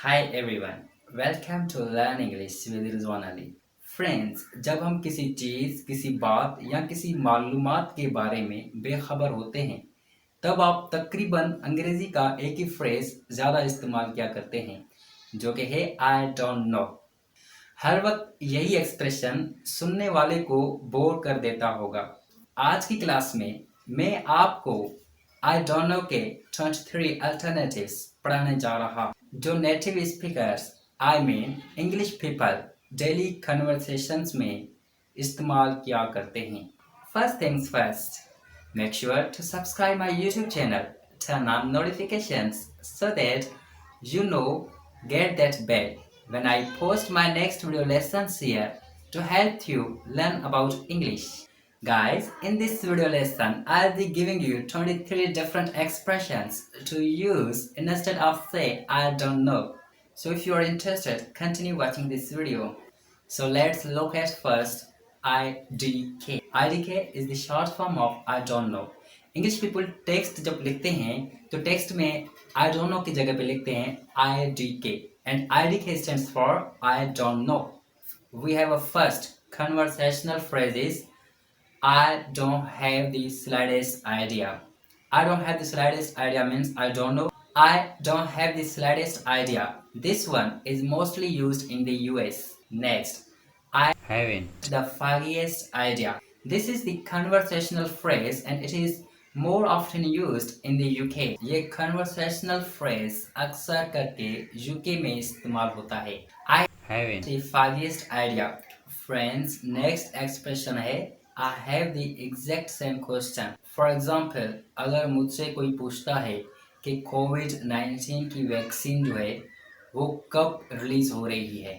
Hi everyone, welcome to learn English with Rizwan Ali. Friends, जब हम किसी चीज़, किसी बात या किसी मालूमात के बारे में बेखबर होते हैं, तब आप तकरीबन अंग्रेज़ी का एक ही फ्रेज़ ज़्यादा इस्तेमाल किया करते हैं, जो कि है आई डोंट नो। हर वक्त यही एक्सप्रेशन सुनने वाले को बोर कर देता होगा। आज की क्लास में मैं आपको आई डोंट नो के 23 अल्टरनेटिव्स पढ़ाने जा रहा, जो native speakers I mean English people daily conversations में इस्तेमाल किया करते हैं। First things first, make sure to subscribe my YouTube channel, turn on notifications so that you know get that bell when I post my next video lessons here to help you learn about English. Guys, in this video lesson, I'll be giving you 23 different expressions to use instead of say I don't know. So if you are interested, continue watching this video. So let's look at first IDK. IDK is the short form of I don't know. English people text जब लिखते हैं तो text में I don't know की जगह पे लिखते हैं IDK and IDK stands for I don't know. We have a first conversational phrases. I don't have the slightest idea. I don't have the slightest idea means I don't know. I don't have the slightest idea. This one is mostly used in the US. Next, I haven't the foggiest idea. This is the conversational phrase and it is more often used in the UK. ये conversational phrase अक्सर करके UK में इस्तेमाल होता है. I haven't the foggiest idea. Friends, next expression है I have the exact same question. For example, अगर मुझसे कोई पूछता है कि कोविड-19 की वैक्सीन जो है वो कब रिलीज हो रही है,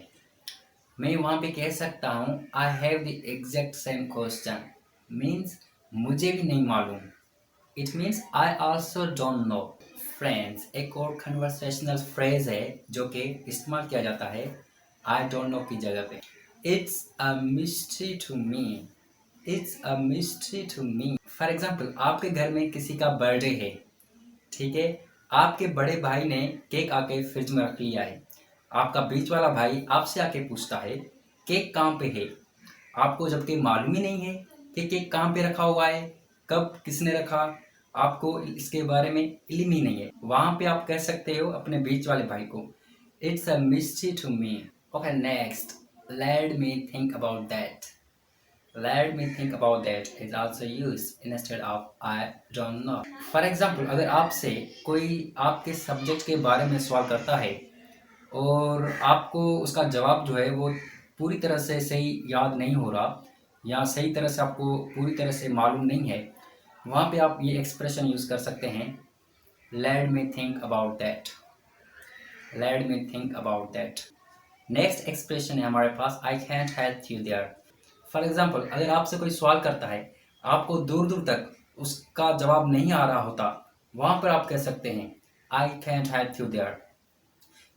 मैं वहाँ पे कह सकता हूँ I have the exact same question means मुझे भी नहीं मालूम। It means I also don't know. Friends, एक और कन्वर्सेशनल फ्रेज है जो कि इस्तेमाल किया जाता है आई डोंट नो की जगह पे। It's a mystery to me. It's a mystery to me. For example, आपके घर में किसी का बर्थडे है, ठीक है, आपके बड़े भाई ने केक आके फ्रिज में रख लिया है। आपका बीच वाला भाई आपसे आके पूछता है केक कहाँ पे है, आपको जबकि मालूम ही नहीं है कि केक कहाँ पे रखा हुआ है, कब किसने रखा, आपको इसके बारे में इल्म ही नहीं है। वहाँ पे आप कह सकते हो अपने बीच वाले भाई को it's a mystery to me. Okay, next, let me think about that. Let me think about that is also used instead of I don't know. For example, अगर आपसे कोई आपके सब्जेक्ट के बारे में सवाल करता है और आपको उसका जवाब जो है वो पूरी तरह से सही याद नहीं हो रहा या सही तरह से आपको पूरी तरह से मालूम नहीं है, वहाँ पे आप ये एक्सप्रेशन यूज़ कर सकते हैं late me think about that. Late me think about that. Next expression है हमारे पास I can't help you there. For example, अगर आपसे कोई सवाल करता है, आपको दूर दूर तक उसका जवाब नहीं आ रहा होता, वहाँ पर आप कह सकते हैं I can't help you there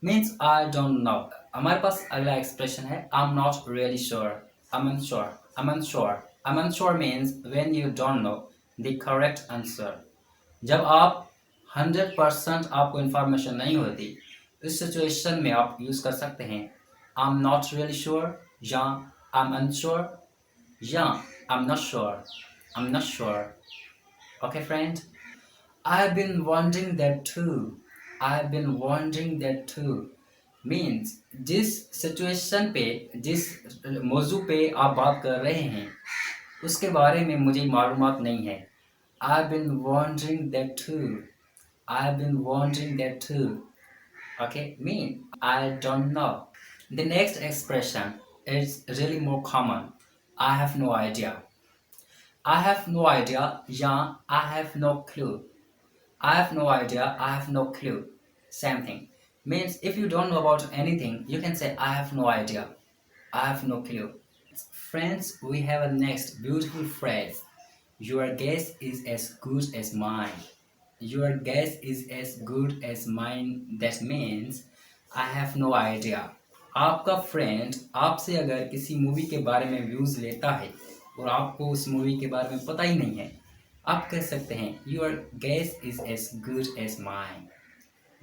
means I don't no. हमारे पास अगला एक्सप्रेशन है I am not really sure. I am unsure. I am unsure. I am unsure means when you don't know the correct answer. जब आप 100% आपको information नहीं होती, इस situation में आप यूज़ कर सकते हैं I am not really sure या आई एम अनश्योर या I'm not sure. I'm not sure. Okay, friend? I've been wondering that too. I've been wondering that too. Means जिस सिचुएशन पे, जिस मौजू पे आप बात कर रहे हैं, उसके बारे में मुझे मालूमात नहीं है। I've been wondering that too. I've been wondering that too. Okay, mean I don't know. The next expression is really more common. I have no idea. I have no idea, yeah, I have no clue. I have no idea, I have no clue. Same thing. Means if you don't know about anything, you can say I have no idea. I have no clue. Friends, we have a next beautiful phrase. Your guess is as good as mine. Your guess is as good as mine. That means I have no idea. आपका friend आपसे अगर किसी movie के बारे में views लेता है और आपको उस मूवी के बारे में पता ही नहीं है, आप कह सकते हैं your guess is as good as mine.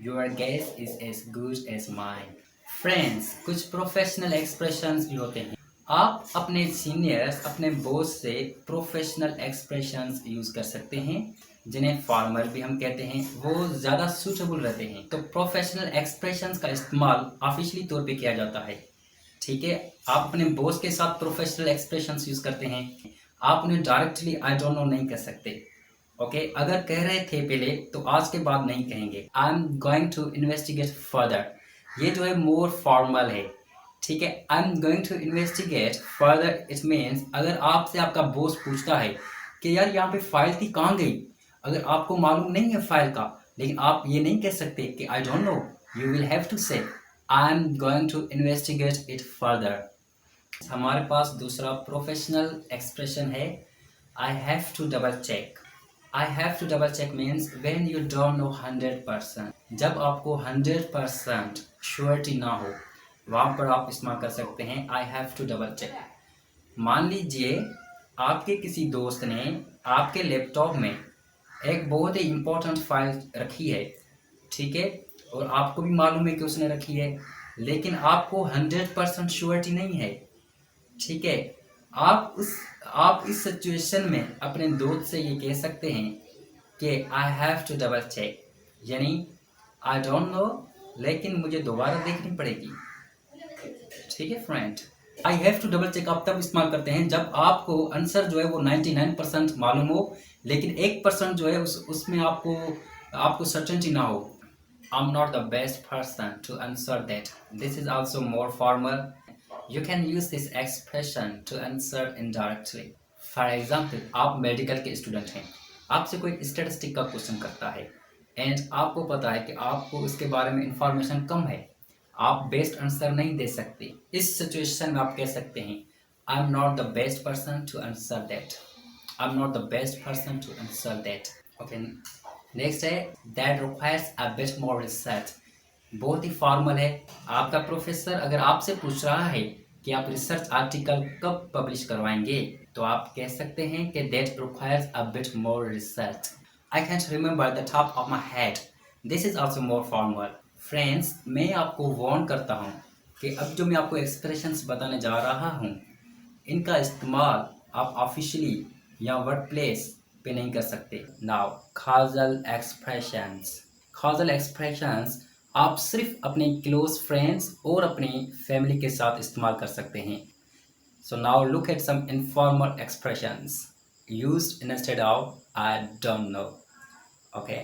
Your guess is as good as mine. Friends, कुछ प्रोफेशनल एक्सप्रेशंस भी होते हैं। आप अपने सीनियर्स, अपने बॉस से प्रोफेशनल एक्सप्रेशंस यूज़ कर सकते हैं, जिन्हें फॉर्मल भी हम कहते हैं। वो ज़्यादा सूटेबल रहते हैं। तो प्रोफेशनल एक्सप्रेशंस का इस्तेमाल ऑफिशियली तौर पे किया जाता है। ठीक है, आप अपने बॉस के साथ प्रोफेशनल एक्सप्रेशंस यूज़ करते हैं। आप उन्हें डायरेक्टली आई डोंट नो नहीं कह सकते। ओके, अगर कह रहे थे पहले तो आज के बाद नहीं कहेंगे। I am going to investigate further, ये जो है मोर फॉर्मल है। ठीक है, I am going to investigate further, it means अगर आपसे आपका बॉस पूछता है कि यार यहाँ पे फाइल थी, कहाँ गई, अगर आपको मालूम नहीं है फाइल का, लेकिन आप ये नहीं कह सकते कि I don't know, you will have to say I am going to investigate it further. हमारे पास दूसरा प्रोफेशनल एक्सप्रेशन है, I have to double check. I have to double check means when you don't know 100%, जब आपको 100% surety ना हो, वहाँ पर आप इस्तेमाल कर सकते हैं I have to double check. मान लीजिए आपके किसी दोस्त ने आपके लैपटॉप में एक बहुत ही इम्पोर्टेंट फाइल रखी है, ठीक है, और आपको भी मालूम है कि उसने रखी है, लेकिन आपको 100% श्योरिटी नहीं है। ठीक है, आप इस सिचुएशन में अपने दोस्त से ये कह सकते हैं कि I have to double check, यानी आई डोंट नो, लेकिन मुझे दोबारा देखनी पड़ेगी। ठीक है friend, I have to double check आप तब इस्तेमाल करते हैं जब आपको आंसर जो है वो 99% मालूम हो, लेकिन 1% जो है उसमें आपको सर्टेनिटी ना हो। I am not the best person to answer that, this is also more formal. You can use this expression to answer indirectly. For example, आप मेडिकल के स्टूडेंट हैं, आपसे कोई स्टैटिस्टिक का क्वेश्चन करता है एंड आपको पता है कि आपको इसके बारे में इंफॉर्मेशन कम है, आप बेस्ट आंसर नहीं दे सकते। इस सिचुएशन में आप कह सकते हैं I am not the best person to answer that, I am not the best person to answer that. Okay, next है that requires a bit more research. बहुत ही फॉर्मल है। आपका प्रोफेसर अगर आपसे पूछ रहा है कि आप रिसर्च आर्टिकल कब पब्लिश करवाएंगे, तो आप कह सकते हैं कि that requires a bit more research. I can't remember the top of my head, this is also more formal. Friends, मैं आपको वार्न करता हूँ कि अब जो मैं आपको एक्सप्रेशंस बताने जा रहा हूँ, इनका इस्तेमाल आप ऑफिशियली या वर्क प्लेस पे नहीं कर सकते। Now causal expressions. causal expressions आप सिर्फ अपने क्लोज फ्रेंड्स और अपनी फैमिली के साथ इस्तेमाल कर सकते हैं। So now look at some informal expressions used instead of I don't know. Okay,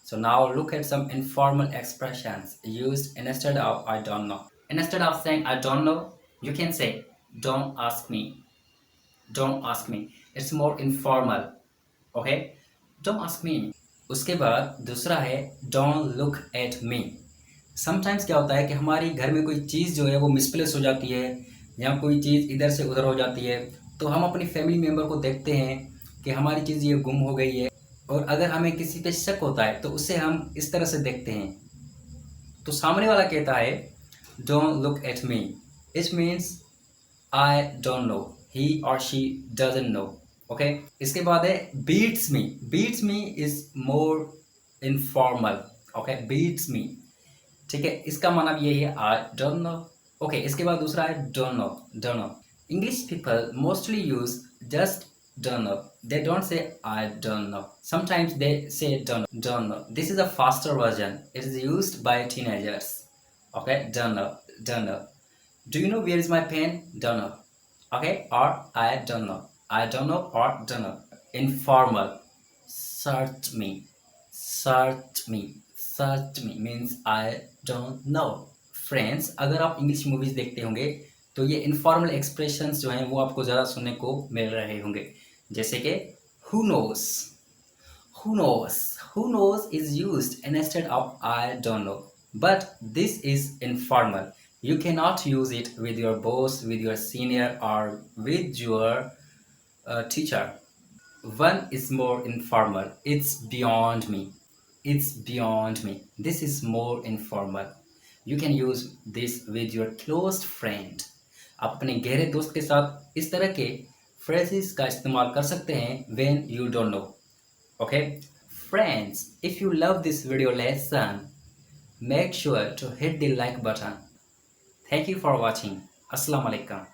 so now look at some informal expressions used instead of I don't know. Instead of saying I don't know, you can say don't ask me. Don't ask me. It's more informal. Okay, don't ask me. उसके बाद दूसरा है don't look at me. Sometimes क्या होता है कि हमारी घर में कोई चीज़ जो है वो मिसप्लेस हो जाती है या कोई चीज़ इधर से उधर हो जाती है, तो हम अपनी फैमिली मेम्बर को देखते हैं कि हमारी चीज़ ये गुम हो गई है, और अगर हमें किसी पे शक होता है तो उसे हम इस तरह से देखते हैं। तो सामने वाला कहता है don't look at me, it means I don't know, he और शी डजंट नो। ओके, इसके बाद है beats me. Beats me is more informal. Okay, beats me, ठीक है, इसका मतलब यही है आई डोंट नो। ओके, इसके बाद दूसरा है don't know. Don't know, English people mostly use just don't know. They don't say I don't know. Sometimes they say don't know. This is a faster version. It is used by teenagers. Okay, don't know, don't know. Do you know where is my pen? Don't know. Okay, or I don't know. I don't know or don't know. Informal. Search me. Search me. Search me means I don't know. Friends, अगर आप English movies देखते होंगे तो ये informal expressions जो हैं वो आपको ज़्यादा सुनने को मिल रहे होंगे, जैसे कि who knows, who knows, who knows is used instead of I don't know, but this is informal. You cannot use it with your boss, with your senior, or with your teacher. One is more informal. It's beyond me. It's beyond me. This is more informal. You can use this with your close friend. आप अपने गहरे दोस्त के साथ इस तरह के phrases का इस्तेमाल कर सकते हैं when you don't know. Okay? Friends, if you love this video lesson, Make sure to hit the like button. Thank you for watching. Assalamu alaikum.